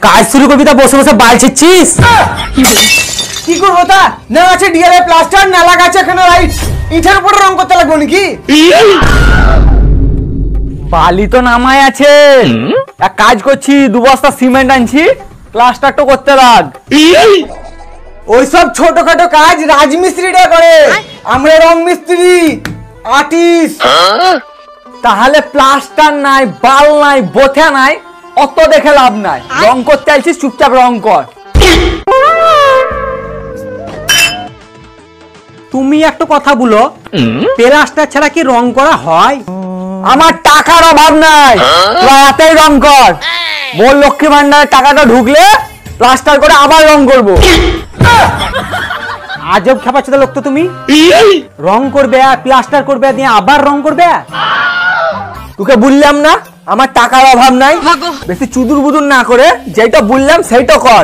কাজ শুরু করবি তা বসে বসে বাল ছিচ্ছিস? কি করবো তা? না আছে ডিআরএ প্লাস্টার, না লাগাচ্ছে এখানে লাইট, ইটের উপরে রং করতে লাগবে নাকি? বালি তো নামায় আছে, এক কাজ করছি 2 বস্তা সিমেন্ট আনছি, প্লাস্টারটা করতে লাগ। ওইসব ছোটখাটো কাজ রাজমিস্ত্রিটা করে, আমরা রং মিস্ত্রি, আর্টিস্ট। তাহলে প্লাস্টার নাই, বাল নাই, বোথা নাই, অত দেখে লাভ নাই। রং করতে আইছিস, চুপচাপ রং কর। তুমি একটা কথা বলো, প্লাস্টার ছাড়া কি রং করা হয়? আমার টাকার অভাব নাই, রাতেই রং কর। বল লক্ষ্মী ভান্ডারের টাকাটা ঢুকলে প্লাস্টার করে আবার রং করবো। আজব খেপাচ্ছ লোক তো তুমি। রং করবে, প্লাস্টার করবে, দিয়ে আবার রং করবে। তোকে বললাম না আমার টাকার অভাব নাই, বেশি চুদুর বুদুর না করে যেটা বললাম সেইটা কর।